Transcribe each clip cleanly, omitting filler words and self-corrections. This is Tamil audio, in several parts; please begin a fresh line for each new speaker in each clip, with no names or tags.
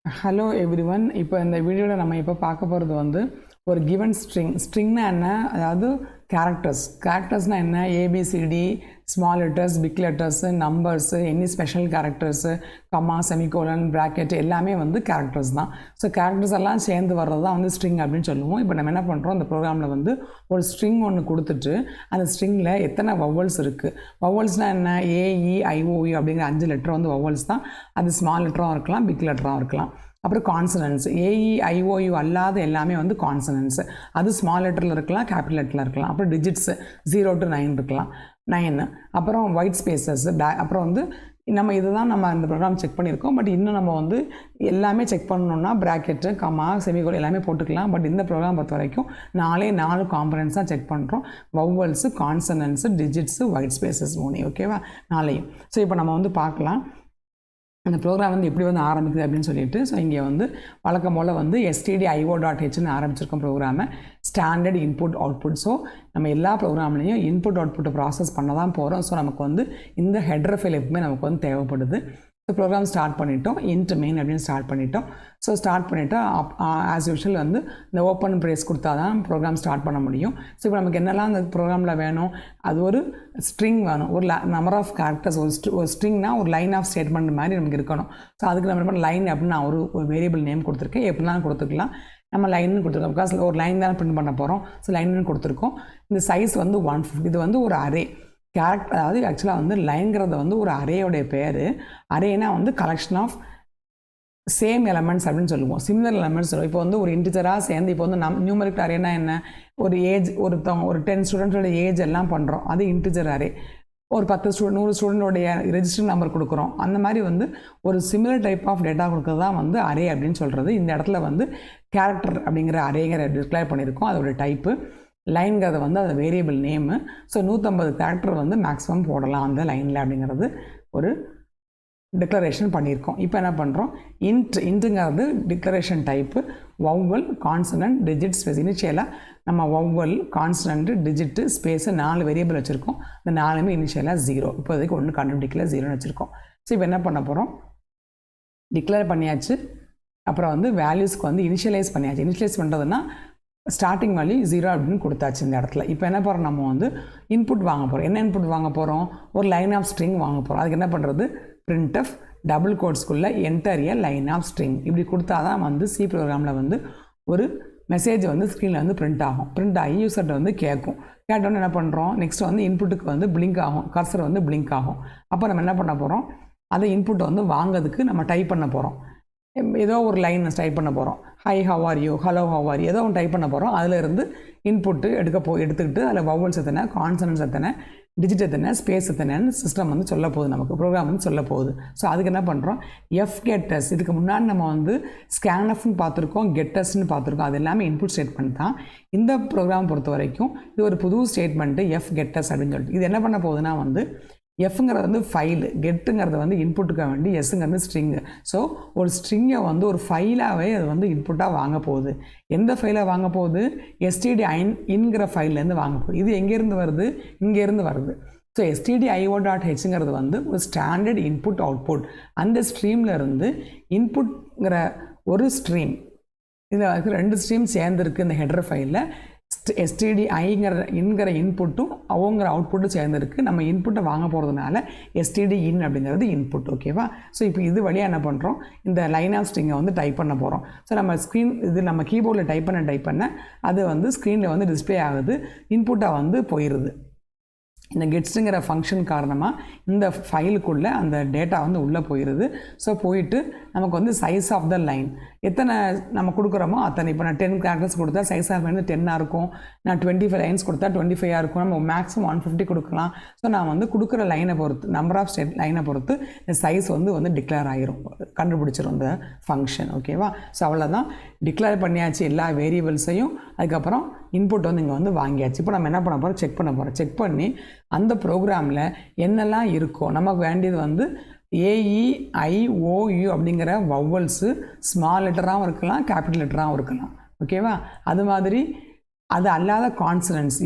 Hello everyone. இப்போ இந்த வீடியோவில் நம்ம இப்போ பார்க்க போகிறது வந்து ஒரு கிவன் ஸ்ட்ரிங்னா என்ன, அதாவது கேரக்டர்ஸ்னால் என்ன, ABCD, small letters, big letters, numbers, any special characters, comma, semicolon, bracket எல்லாமே வந்து கேரக்டர்ஸ் தான். ஸோ கேரக்டர்ஸ் எல்லாம் சேர்ந்து வர்றது தான் வந்து ஸ்ட்ரிங் அப்படின்னு சொல்லுவோம். இப்போ நம்ம என்ன பண்ணுறோம், இந்த ப்ரோக்ராமில் வந்து ஒரு ஸ்ட்ரிங் ஒன்று கொடுத்துட்டு அந்த ஸ்ட்ரிங்கில் எத்தனை வவல்ஸ் இருக்குது, வவல்ஸ்னால் என்ன, ஏஇஐஓயு அப்படிங்கிற 5 லெட்டர் வந்து வவல்ஸ் தான். அது ஸ்மால் லெட்டராகவும் இருக்கலாம், பிக் லெட்டராகவும் இருக்கலாம். அப்புறம் கான்சனன்ட்ஸ், ஏஇஐஓயு அல்லாத எல்லாமே வந்து கான்சனன்ட்ஸ். அது ஸ்மால் லெட்டரில் இருக்கலாம், கேபிட்டல் லெட்டரில் இருக்கலாம். அப்புறம் டிஜிட்ஸு 0 to 9 இருக்கலாம், 9. அப்புறம் ஒயிட் ஸ்பேசஸ், அப்புறம் வந்து நம்ம இதுதான் நம்ம இந்த ப்ரோக்ராம் செக் பண்ணியிருக்கோம். பட் இன்னும் நம்ம வந்து எல்லாமே செக் பண்ணணுன்னா ப்ராக்கெட்டு, கமா, செமிகோல் எல்லாமே போட்டுக்கலாம். பட் இந்த ப்ரோக்ராம் பொறுத்த வரைக்கும் 4 காம்பனன்ட்ஸ் தான் செக் பண்ணுறோம். Vowels, கான்சனன்ட்ஸு, digits, white spaces 3. ஓகேவா, 4. ஸோ இப்போ நம்ம வந்து பார்க்கலாம் அந்த ப்ரோக்ராம் வந்து எப்படி வந்து ஆரம்பிக்குது அப்படின்னு சொல்லிட்டு. ஸோ இங்கே வந்து வழக்கம் போல் வந்து stdio.hன்னு ஆரம்பிச்சிருக்கோம் ப்ரோக்ராமை, ஸ்டாண்டர்ட் இன்புட் அவுட்புட். ஸோ நம்ம எல்லா ப்ரோக்ராம்லேயும் இன்புட் அவுட்புட்டை ப்ராசஸ் பண்ண தான் போகிறோம். ஸோ நமக்கு வந்து இந்த ஹெடர் ஃபைல் எப்பவுமே நமக்கு வந்து தேவைப்படுது. ஸோ ப்ரோக்ராம் ஸ்டார்ட் பண்ணிட்டோம், இன்ட் மெயின் அப்படின்னு ஸ்டார்ட் பண்ணிட்டோம். ஸோ ஸ்டார்ட் பண்ணிவிட்டு ஆஸ் யூஷுவல் வந்து இந்த ஓப்பன் ப்ரேஸ் கொடுத்தா தான் ப்ரோக்ராம் ஸ்டார்ட் பண்ண முடியும். ஸோ இப்போ நமக்கு என்னெல்லாம் அந்த ப்ரோக்ராமில் வேணும், அது ஒரு ஸ்ட்ரிங் வேணும், ஒரு நம்பர் ஆஃப் கேரக்டர்ஸ், ஒரு ஸ்ட்ரிங்னா ஒரு லைன் ஆஃப் ஸ்டேட்மெண்ட் மாதிரி நமக்கு இருக்கணும். ஸோ அதுக்கு நம்ம என்ன லைன் அப்படின்னு நான் ஒரு வேரியபிள் நேம் கொடுத்துருக்கேன், எப்படிலாம் கொடுத்துக்கலாம். நம்ம லைன்னு கொடுத்துருக்கோம், பிகாஸ் ஒரு லைன் தான் பிரிண்ட் பண்ண போகிறோம். ஸோ லைன்னு கொடுத்துருக்கோம். இந்த சைஸ் வந்து 150. இது வந்து ஒரு அரே கேரக்டர், அதாவது ஆக்சுவலாக வந்து லைன்கிறது வந்து ஒரு அரேயோடைய பேர். அரேனா வந்து கலெக்ஷன் ஆஃப் சேம் எலமெண்ட்ஸ் அப்படின்னு சொல்லுவோம், சிமிலர் எலமெண்ட்ஸ் சொல்லுவோம். இப்போ வந்து ஒரு இன்டிஜராக சேர்ந்து இப்போ வந்து நியூமரிக் அரேனா என்ன, ஒரு ஏஜ், ஒரு 10 ஸ்டூடெண்ட்ஸோட ஏஜ் எல்லாம் பண்ணுறோம், அது இன்டிஜர் அரே. ஒரு 100 ஸ்டூடெண்டோடைய ரெஜிஸ்டர் நம்பர் கொடுக்குறோம். அந்த மாதிரி வந்து ஒரு சிமிலர் டைப் ஆஃப் டேட்டா கொடுக்குறது தான் வந்து அரே அப்படின்னு சொல்கிறது. இந்த இடத்துல வந்து கேரக்டர் அப்படிங்கிற அரேங்கிற டிக்ளேர் பண்ணியிருக்கோம், அதோட டைப்பு. லைன்கிறத வந்து அது வேரியபிள் நேமு. ஸோ 150 கேரக்டர் வந்து மேக்ஸிமம் போடலாம் அந்த லைனில் அப்படிங்கிறது ஒரு டிக்ளரேஷன் பண்ணியிருக்கோம். இப்போ என்ன பண்ணுறோம், இன்ட்டுங்கிறது declaration type, vowel, consonant, digit, space. இனிஷியலாக நம்ம vowel, consonant, digit, space 4 variable வச்சுருக்கோம். இந்த 4மே இனிஷியலாக 0. இப்போதைக்கு ஒன்று கண்டுபிடிக்கல, 0ன்னு வச்சுருக்கோம். ஸோ இப்போ என்ன பண்ண போகிறோம், டிக்ளேர் பண்ணியாச்சு. அப்புறம் வந்து வேல்யூஸ்க்கு வந்து இனிஷியலைஸ் பண்ணியாச்சு. இனிஷியலைஸ் பண்ணுறதுன்னா ஸ்டார்டிங் வேல்யூ 0 அப்படின்னு கொடுத்தாச்சு இந்த இடத்துல. இப்போ என்ன பண்ணுறோம், நம்ம வந்து இன்புட் வாங்க போகிறோம். என்ன இன்புட் வாங்க போகிறோம், ஒரு லைன் ஆஃப் ஸ்ட்ரிங் வாங்க போகிறோம். அதுக்கு என்ன பண்ணுறது, printf டபுள் கோட்ஸ்குள்ளே enter a line of string இப்படி கொடுத்தா தான் வந்து சி ப்ரோக்ராமில் வந்து ஒரு மெசேஜ் வந்து ஸ்க்ரீனில் வந்து பிரிண்ட் ஆகும். பிரிண்ட் ஆகி யூசர்கிட்ட வந்து கேட்கும். கேட்டோன்னு என்ன பண்ணுறோம், நெக்ஸ்ட் வந்து இன்புட்டுக்கு வந்து பிளிங்க் ஆகும், கர்சர் வந்து பிளிங்க் ஆகும். அப்போ நம்ம என்ன பண்ண போகிறோம், அதை இன்புட்டை வந்து வாங்கிறதுக்கு நம்ம டைப் பண்ண போகிறோம். ஏதோ ஒரு லைன் டைப் பண்ண போகிறோம், high how are you, hello how are you, ஏதோ ஒன்று டைப் பண்ண போகிறோம். அதிலிருந்து இன்புட்டு எடுத்துக்கிட்டு அதில் வவல்ஸ் எத்தனை, கான்சனன்ட்ஸ் எத்தனை, டிஜிட் எத்தனை, ஸ்பேஸ் எத்தனைன்னு சிஸ்டம் வந்து சொல்ல போகுது, நமக்கு ப்ரோக்ராம் வந்து சொல்ல போகுது. ஸோ அதுக்கு என்ன பண்ணுறோம், கெட்டஸ். இதுக்கு முன்னாடி நம்ம வந்து ஸ்கேன்எஃப்னு பார்த்துருக்கோம், கெட்டஸ்ன்னு பார்த்துருக்கோம். அது எல்லாமே இன்புட் ஸ்டேட்மெண்ட் தான். இந்த ப்ரோக்ராம் பொறுத்த வரைக்கும் இது ஒரு புது ஸ்டேட்மெண்ட்டு, கெட்டஸ் அப்படின்னு சொல்லிட்டு. இது என்ன பண்ண போகுதுன்னா வந்து எஃப்ங்கிறது வந்து ஃபைலு, கெட்டுங்கிறது வந்து இன்புட்டுக்காக வேண்டி, எஸ்ஸுங்கிறது ஸ்ட்ரிங்கு. ஸோ ஒரு ஸ்ட்ரிங்கை வந்து ஒரு ஃபைலாகவே அது வந்து இன்புட்டாக வாங்க போகுது. எந்த ஃபைலை வாங்க போகுது, stdio.inங்கிற ஃபைல்லேருந்து வாங்க போகுது. இது எங்கேருந்து வருது, இங்கேருந்து வருது. ஸோ stdio.hங்கிறது வந்து ஒரு ஸ்டாண்டர்ட் இன்புட் அவுட்புட். அந்த ஸ்ட்ரீமில் இருந்து இன்புட்ங்கிற ஒரு ஸ்ட்ரீம், இதில் 2 ஸ்ட்ரீம் சேர்ந்துருக்கு இந்த ஹெடர் ஃபைலில். stdio.in இன்புட்டும் அவங்கிற அவுட்புட்டும் சேர்ந்துருக்கு. நம்ம இன்புட்டை வாங்க போகிறதுனால stdio.in அப்படிங்கிறது இன்புட். ஓகேவா, ஸோ இப்போ இது வழியாக என்ன பண்ணுறோம், இந்த லைன் ஆஃப் ஸ்ட்ரிங்கை வந்து டைப் பண்ண போகிறோம். ஸோ நம்ம இது நம்ம கீபோர்டில் டைப் பண்ண அது வந்து ஸ்க்ரீனில் வந்து டிஸ்பிளே ஆகுது, இன்புட்டாக வந்து போயிடுது. இந்த கெட்ஸுங்கிற ஃபங்க்ஷன் காரணமாக இந்த ஃபைலுக்குள்ளே அந்த டேட்டா வந்து உள்ளே போயிடுது. ஸோ போயிட்டு நமக்கு வந்து சைஸ் ஆஃப் த லைன் எத்தனை நம்ம கொடுக்குறோமோ அத்தனை. இப்போ நான் 10 கேரக்டர்ஸ் கொடுத்தா சைஸ் ஆஃப் வந்து 10ஆக இருக்கும். நான் 25 லைன்ஸ் கொடுத்தா 25ஆக இருக்கும். நம்ம மேக்ஸிமம் 150 கொடுக்கலாம். ஸோ நான் வந்து கொடுக்குற லைனை பொறுத்து, நம்பர் ஆஃப் லைனை பொறுத்து இந்த சைஸ் வந்து டிக்ளேர் ஆகிரும், கண்டுபிடிச்சிரும் இந்த ஃபங்க்ஷன். ஓகேவா, ஸோ அவ்வளோதான். டிக்ளேர் பண்ணியாச்சு எல்லா வேரியபிள்ஸையும். அதுக்கப்புறம் இன்புட் வந்து இங்கே வந்து வாங்கியாச்சு. இப்போ நம்ம என்ன பண்ண போகிறோம், செக் பண்ண போகிறோம். செக் பண்ணி அந்த ப்ரோக்ராமில் என்னெல்லாம் இருக்கோ, நமக்கு வேண்டியது வந்து ஏஇஐஓயு அப்படிங்கிற வவ்வல்ஸு ஸ்மால் லெட்டராகவும் இருக்கலாம், கேபிட்டல் லெட்டராகவும் இருக்கலாம். ஓகேவா, அது மாதிரி அது அல்லாத கான்சனன்ட்ஸ்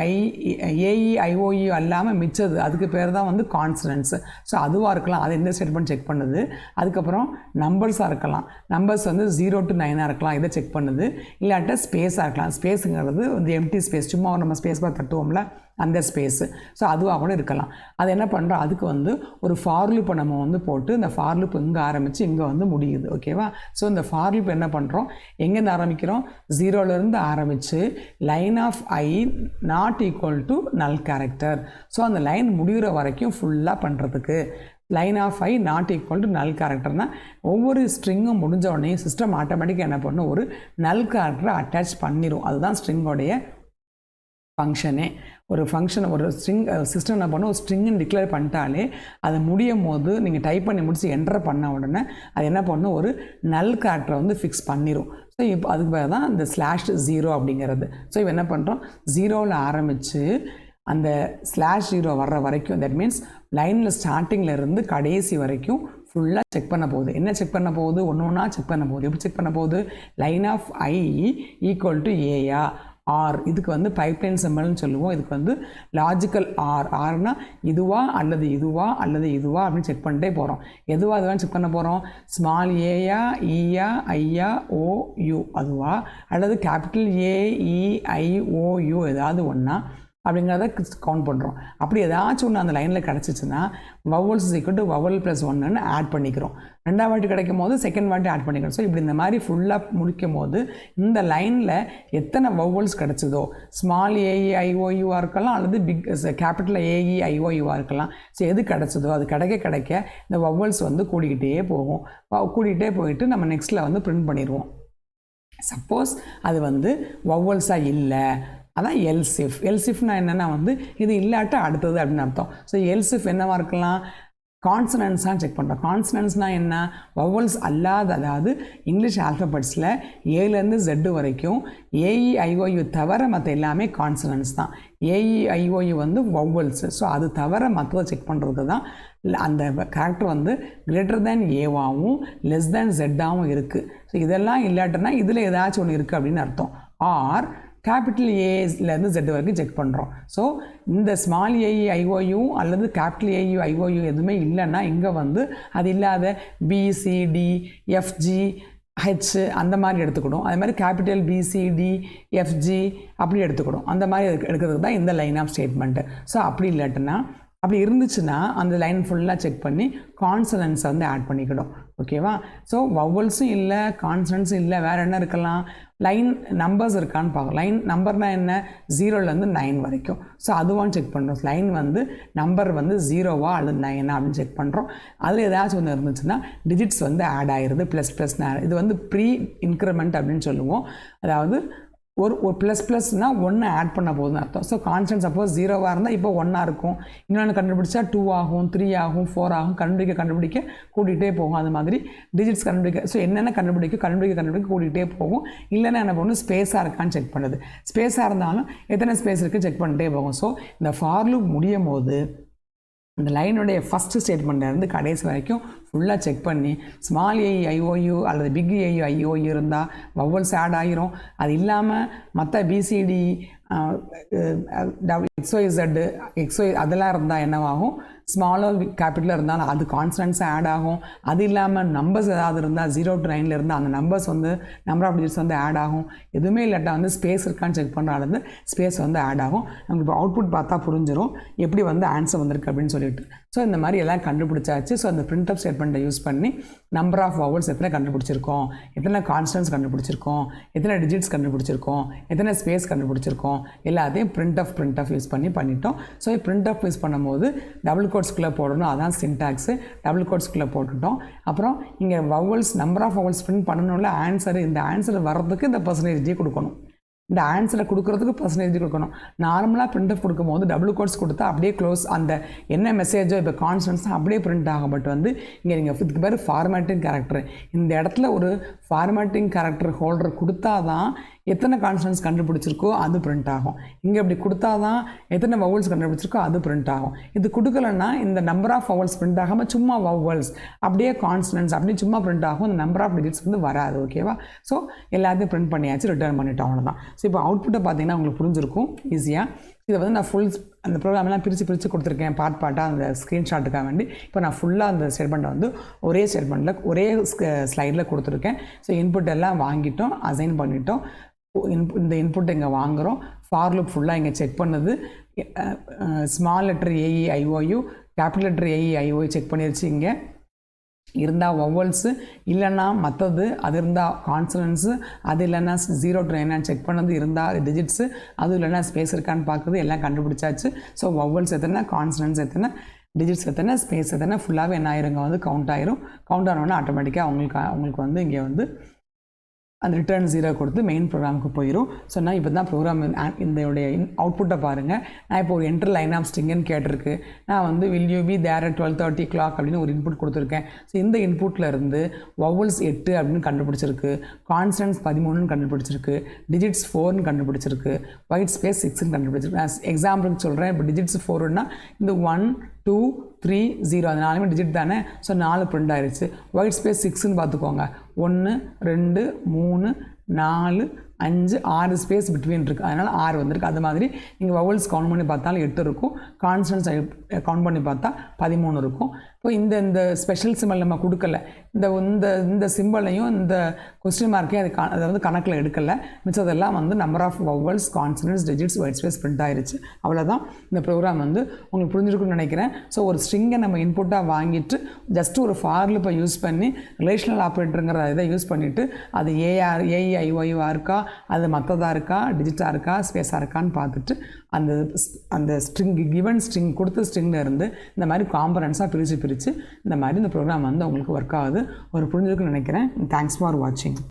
ஏஇஐஓஇ அல்லாமல் மிச்சது அதுக்கு பேர் தான் வந்து கான்சனன்ட்ஸ். ஸோ அதுவாக இருக்கலாம், அது எந்த ஸ்டேட்மெண்ட் செக் பண்ணுது. அதுக்கப்புறம் நம்பர்ஸாக இருக்கலாம், நம்பர்ஸ் வந்து 0 to 9 இருக்கலாம், இதை செக் பண்ணுது. இல்லாட்ட ஸ்பேஸாக இருக்கலாம், ஸ்பேஸுங்கிறது வந்து எம்டி ஸ்பேஸ், சும்மா நம்ம ஸ்பேஸ் பார் தட்டுவோம்ல அந்த ஸ்பேஸு. ஸோ அதுவாக கூட இருக்கலாம். அது என்ன பண்ணுறோம், அதுக்கு வந்து ஒரு ஃபார் லூப்பை நம்ம வந்து போட்டு இந்த ஃபார் லூப் இங்கே ஆரம்பித்து இங்கே வந்து முடியுது. ஓகேவா? ஸோ இந்த ஃபார் லூப் என்ன பண்ணுறோம், எங்கேருந்து ஆரம்பிக்கிறோம், 0லேருந்து ஆரம்பித்து line of i not equal to null character. So அந்த லைன் முடிகிற வரைக்கும் ஃபுல்லாக பண்ணுறதுக்கு line of i not equal to null கேரக்டர்னால் ஒவ்வொரு ஸ்ட்ரிங்கும் முடிஞ்ச உடனே சிஸ்டம் ஆட்டோமேட்டிக்காக என்ன பண்ணும், ஒரு நல் கேரக்டரை அட்டாச் பண்ணிடும். அதுதான் ஸ்ட்ரிங்கோடைய ஃபங்க்ஷனே. ஒரு ஃபங்க்ஷன் ஒரு ஸ்ட்ரிங் சிஸ்டம் என்ன பண்ணும், ஒரு ஸ்ட்ரிங்குன்னு டிக்ளேர் பண்ணிட்டாலே அது முடியும் போது நீங்கள் டைப் பண்ணி முடிச்சு என்டர் பண்ண உடனே அது என்ன பண்ணும், ஒரு நல் கேரக்டரை வந்து ஃபிக்ஸ் பண்ணிடும். ஸோ இப்போ அதுக்கு பேர் தான் இந்த /0 அப்படிங்கிறது. ஸோ இப்போ என்ன பண்ணுறோம், 0வில் ஆரம்பித்து அந்த /0 வர்ற வரைக்கும், தட் மீன்ஸ் லைனில் ஸ்டார்டிங்கில் இருந்து கடைசி வரைக்கும் ஃபுல்லாக செக் பண்ண போகுது. என்ன செக் பண்ண போகுது, ஒன்று ஒன்றா செக் பண்ண போகுது. எப்படி செக் பண்ண போகுது, line of I equal to ஏயா ஆர், இதுக்கு வந்து பைப்லைன் சிம்பல்னு சொல்லுவோம். இதுக்கு வந்து லாஜிக்கல் ஆர்னா இதுவா அல்லது இதுவா அல்லது இதுவா அப்படின்னு செக் பண்ணிட்டே போகிறோம். எதுவா அதுவான்னு செக் பண்ண போகிறோம், ஸ்மால் ஏயா ஈயா ஐயா ஓ யூ அதுவா அல்லது கேபிட்டல் ஏஇஐஓயு ஏதாவது ஒன்றா அப்படிங்கிறத கவுண்ட் பண்ணுறோம். அப்படி ஏதாச்சும் ஒன்று அந்த லைனில் கிடச்சிச்சின்னா வவல்ஸ் ஈக்குவல் டு வவல் +1ன்னு ஆட் பண்ணிக்கிறோம். ரெண்டாவது வாட்டி கிடைக்கும் போது செகண்ட் வாட்டி ஆட் பண்ணிக்கிறோம். ஸோ இப்படி இந்த மாதிரி ஃபுல்லாக முடிக்கும் போது இந்த லைனில் எத்தனை வவல்ஸ் கிடச்சிதோ, ஸ்மால் ஏஇஐஓயுவாக இருக்கலாம் அல்லது பிக் கேபிட்டல் ஏஇஐஓயுவாக இருக்கலாம். ஸோ எது கிடச்சிதோ அது கிடைக்க இந்த வவல்ஸ் வந்து கூடிக்கிட்டே போகும். கூடிக்கிட்டே போயிட்டு நம்ம நெக்ஸ்ட்டில் வந்து பிரிண்ட் பண்ணிடுவோம். சப்போஸ் அது வந்து வவல்ஸாக இல்லை, அதான் எல்சிஃப்னா என்னென்னா வந்து இது இல்லாட்ட அடுத்தது அப்படின்னு அர்த்தம். ஸோ எல்சிஃப் என்னவாக இருக்கலாம், கான்சனன்ட்ஸாக செக் பண்ணுறோம். கான்சனன்ட்ஸ்னால் என்ன, வவல்ஸ் அல்லாத, அதாவது இங்கிலீஷ் ஆல்ஃபபெட்ஸில் ஏலேருந்து Z வரைக்கும் ஏஇஐஓயு தவிர மற்ற எல்லாமே கான்சனன்ட்ஸ் தான். ஏஇஐஓயு வந்து வவல்ஸு. ஸோ அது தவிர மற்றதை செக் பண்ணுறதுக்கு தான் அந்த கேரக்டர் வந்து கிரேட்டர் தேன் ஏவாகவும் லெஸ் தேன் ஜெட்டாகவும் இருக்குது. ஸோ இதெல்லாம் இல்லாட்டனா இதில் ஏதாச்சும் ஒன்று இருக்குது அப்படின்னு அர்த்தம். ஆர் கேபிட்டல் ஏலேருந்து Z வரைக்கும் செக் பண்ணுறோம். ஸோ இந்த ஸ்மால் ஏஇஐஓயு அல்லது கேபிட்டல் ஏஇஐஓயு எதுவுமே இல்லைன்னா இங்கே வந்து அது இல்லாத பிசிடி எஃப்ஜி ஹெச் அந்த மாதிரி எடுத்துக்கிடும். அதே மாதிரி கேபிட்டல் பிசிடி எஃப்ஜி அப்படி எடுத்துக்கிடும். அந்த மாதிரி எடுக்கிறதுக்கு தான் இந்த லைன் ஆஃப் ஸ்டேட்மெண்ட்டு. ஸோ அப்படி இல்லாட்டினா, அப்படி இருந்துச்சுன்னா அந்த லைன் ஃபுல்லாக செக் பண்ணி கான்சனன்ட்ஸை வந்து ஆட் பண்ணிக்கிடும். ஓகேவா? ஸோ வவல்ஸும் இல்லை, கான்சனன்ட்ஸும் இல்லை, வேறு என்ன இருக்கலாம், லைன் நம்பர்ஸ் இருக்கான்னு பார்க்கலாம். லைன் நம்பர்னால் என்ன, 0லேருந்து 9 வரைக்கும். ஸோ அதுவான்னு செக் பண்ணுறோம். லைன் வந்து நம்பர் வந்து 0வா அல்லது 9ஆ அப்படின்னு செக் பண்ணுறோம். அதில் ஏதாச்சும் ஒன்று இருந்துச்சுன்னா டிஜிட்ஸ் வந்து ஆட் ஆகிருது, ++. இது வந்து ப்ரீ இன்க்ரிமெண்ட் அப்படின்னு சொல்லுவோம். அதாவது ஒரு ++னால் 1 ஆட் பண்ண போதுன்னு அர்த்தம். ஸோ கான்ஸ்டன்ட் சப்போஸ் 0வாக இருந்தால் இப்போ 1ஆக இருக்கும். இன்னொன்று கண்டுபிடிச்சா 2 ஆகும், 3 ஆகும், 4 ஆகும். கண்டுபிடிக்க கூட்டிகிட்டே போகும். அது மாதிரி டிஜிட்ஸ் கண்டுபிடிக்க, ஸோ என்னென்ன கண்டுபிடிக்க கூட்டிகிட்டே போகும். இல்லைன்னா என்ன பண்ணும், ஸ்பேஸாக இருக்கான்னு செக் பண்ணுது. ஸ்பேஸாக இருந்தாலும் எத்தனை ஸ்பேஸ் இருக்குது செக் பண்ணிட்டே போகும். ஸோ இந்த ஃபார் லூப் முடியும் போது இந்த லைனுடைய ஃபஸ்ட்டு ஸ்டேட்மெண்ட்லேருந்து கடைசி வரைக்கும் ஃபுல்லாக செக் பண்ணி ஸ்மால் ஏஇஐஓயு அல்லது பிக் ஏஇஐஓயு இருந்தால் வவல்ஸ் ஆட் ஆகிரும். அது இல்லாமல் மற்ற பிசிடி XY அதெல்லாம் இருந்தால் என்னவாகும், ஸ்மாலோ கேபிட்டலில் இருந்தாலும் அது கான்ஸ்டன்ட்ஸாக ஆட் ஆகும். அது இல்லாமல் நம்பர்ஸ் ஏதாவது இருந்தால் 0 to 9 இருந்தால் அந்த நம்பர்ஸ் வந்து நம்பர் ஆஃப் டிஜிட்ஸ் வந்து ஆட் ஆகும். எதுவுமே இல்லாட்டா வந்து ஸ்பேஸ் இருக்கான்னு செக் பண்ணுறாலும் ஸ்பேஸ் வந்து ஆட் ஆகும். நமக்கு இப்போ அவுட்புட் பார்த்தா புரிஞ்சிடும் எப்படி வந்து ஆன்சர் வந்திருக்கு அப்படின்னு சொல்லிட்டு. ஸோ இந்த மாதிரி எல்லாம் கண்டுபிடிச்சாச்சு. ஸோ அந்த பிரிண்ட் ஆஃப் ஸ்டேட்மெண்ட்டை யூஸ் பண்ணி நம்பர் ஆஃப் வவல்ஸ் எத்தனை கண்டுபிடிச்சிருக்கோம், எத்தனை கான்ஸ்டன்ட்ஸ் கண்டுபிடிச்சிருக்கோம், எத்தனை டிஜிட்ஸ் கண்டுபிடிச்சிருக்கோம், எத்தனை ஸ்பேஸ் கண்டுபிடிச்சிருக்கோம், எல்லாத்தையும் பிரிண்ட் ஆஃப் யூஸ் பண்ணிட்டோம். ஸோ பிரிண்ட் ஆஃப் யூஸ் பண்ணும்போது டபுள் கோட்ஸ்குள்ளே போடணும், அதான் சின்டாக்ஸு. டபுள் கோட்ஸ்குள்ளே போட்டுட்டோம். அப்புறம் இங்கே vowels number of vowels print பண்ணணும்ல ஆன்சர், இந்த ஆன்சர் வர்றதுக்கு இந்த % கொடுக்கணும். இந்த ஆன்சரை கொடுக்குறதுக்கு % கொடுக்கணும். நார்மலாக பிரிண்ட் ஆஃப் கொடுக்கும்போது டபுள் கோட்ஸ் கொடுத்தா அப்படியே க்ளோஸ், அந்த என்ன மெசேஜோ இப்போ கான்ஸ்டன்ட்ஸ் அப்படியே பிரிண்ட் ஆகும். பட் வந்து இங்கே நீங்கள் இதுக்கு பேர் ஃபார்மேட்டிங் கேரக்டர். இந்த இடத்துல ஒரு ஃபார்மேட்டிங் கேரக்டர் ஹோல்டர் கொடுத்தா தான் எத்தனை கான்சனன்ட்ஸ் கண்டுபிடிச்சிருக்கோ அது பிரிண்ட் ஆகும். இங்கே இப்படி கொடுத்தா தான் எத்தனை வவல்ஸ் கண்டுபிடிச்சிருக்கோ அது பிரிண்ட் ஆகும். இது கொடுக்கலன்னா இந்த நம்பர் ஆஃப் வவல்ஸ் பிரிண்ட் ஆகாமல் சும்மா வவல்ஸ் அப்படியே கான்சனன்ட்ஸ் அப்படி சும்மா பிரிண்ட் ஆகும். இந்த நம்பர் ஆஃப் டிஜிட்ஸ் வந்து வராது. ஓகேவா? ஸோ எல்லாத்தையும் பிரிண்ட் பண்ணியாச்சு, ரிட்டர்ன் பண்ணிட்டோம், அவ்வளோதான். ஸோ இப்போ அவுட்புட்டை பார்த்தீங்கன்னா உங்களுக்கு புரிஞ்சிருக்கும் ஈஸியாக. இதை வந்து நான் ஃபுல் அந்த ப்ரோக்ராம்லாம் பிரித்து கொடுத்துருக்கேன் பார்ட்டாக அந்த ஸ்க்ரீன்ஷாட்டுக்காக வேண்டி. இப்போ நான் ஃபுல்லாக அந்த ஸ்டேட்மெண்ட்டை வந்து ஒரே ஸ்டேட்மெண்ட்டில் ஒரே ஸ்லைடில் கொடுத்துருக்கேன். ஸோ இன்புட் எல்லாம் வாங்கிட்டோம், அசைன் பண்ணிட்டோம். இந்த இன்புட் இங்கே வாங்குகிறோம். ஃபார் லூப் ஃபுல்லாக இங்கே செக் பண்ணுது. Small letter AEIOU, capital letter AEIOU check பண்ணிடுச்சு. இங்கே இருந்தால் வவல்ஸு, இல்லைன்னா மற்றது, அது இருந்தால் கான்சனன்ஸு, அது இல்லைன்னா 0 to 9 செக் பண்ணது, இருந்தால் டிஜிட்ஸு, அதுவும் இல்லைன்னா ஸ்பேஸ் இருக்கான்னு பார்க்குறது, எல்லாம் கண்டுபிடிச்சாச்சு. ஸோ வவல்ஸ் எத்தனை, கான்சனன்ஸ் எத்தனை, டிஜிட்ஸ் எத்தனை, ஸ்பேஸ் எத்தனை, ஃபுல்லாகவே என்ன ஆயிருங்க வந்து கவுண்ட் ஆயிரும். கவுண்ட் ஆனோன்னா ஆட்டோமேட்டிக்காக அவங்களுக்கு வந்து இங்கே வந்து அந்த ரிட்டர்ன் 0 கொடுத்து மெயின் ப்ரோக்ராமுக்கு போயிடும். ஸோ நான் இப்போ தான் ப்ரோக்ராம் இதோடைய அவுட்புட்டை பாருங்கள். நான் இப்போ ஒரு என்டர் லைன் ஆஃப் ஸ்ட்ரிங்குன்னு கேட்டிருக்கு. நான் வந்து will you be there at 12:30 o'clock அப்படின்னு ஒரு இன்புட் கொடுத்துருக்கேன். ஸோ இந்த இன்புட்டில் இருந்து வவல்ஸ் 8 அப்படின்னு கண்டுபிடிச்சிருக்கு, கான்சனன்ஸ் 13ன்னு கண்டுபிடிச்சிருக்கு, டிஜிட்ஸ் 4ன்னு கண்டுபிடிச்சிருக்கு, ஒயிட் ஸ்பேஸ் 6ன்னு கண்டுபிடிச்சிருக்கு. நான் எக்ஸாம்பிளுக்கு சொல்கிறேன். இப்போ டிஜிட்ஸ் 4ன்னா இந்த 1 2 3 0 அது 4மே டிஜிட் தானே. ஸோ 4 பிரிண்ட் ஆயிடுச்சு. ஒயிட் ஸ்பேஸ் 6ன்னு பார்த்துக்கோங்க. 1 2 3 4 5 6 ஸ்பேஸ் பிட்வீன் இருக்குது, அதனால் 6 வந்திருக்கு. அது மாதிரி நீங்கள் வவல்ஸ் கவுண்ட் பண்ணி பார்த்தாலும் 8 இருக்கும், கான்சனன்ஸ் கவுண்ட் பண்ணி பார்த்தா 13 இருக்கும். இப்போ இந்த ஸ்பெஷல் சிம்பிள் நம்ம கொடுக்கல, இந்த சிம்பிளையும் இந்த கொஸ்டின் மார்க்கையும் அதை வந்து கணக்கில் எடுக்கலை. மிச்சதெல்லாம் வந்து number of vowels, consonants, digits, white space print ஆயிடுச்சு. அவ்வளோதான். இந்த ப்ரோக்ராம் வந்து உங்களுக்கு புரிஞ்சிருக்குன்னு நினைக்கிறேன். ஸோ ஒரு ஸ்ட்ரிங்கை நம்ம இன்புட்டாக வாங்கிட்டு ஜஸ்ட் ஒரு ஃபார் லூப்பை யூஸ் பண்ணி ரிலேஷனல் ஆப்ரேட்டருங்கிற இதை யூஸ் பண்ணிவிட்டு அது AEIOU இருக்கா, அது மற்றதாக இருக்கா, டிஜிட்டாக இருக்கா, ஸ்பேஸாக இருக்கான்னு பார்த்துட்டு அந்த ஸ்ட்ரிங் கிவன் ஸ்ட்ரிங் கொடுத்த ஸ்ட்ரிங்கில் இருந்து இந்த மாதிரி காம்பனன்ட்ஸாக பிரித்து இந்த மாதிரி இந்த ப்ரோக்ராம் வந்து உங்களுக்கு ஒர்க் ஆகுது. ஒரு புரிஞ்சிருக்குன்னு நினைக்கிறேன். தேங்க்ஸ் ஃபார் வாட்சிங்.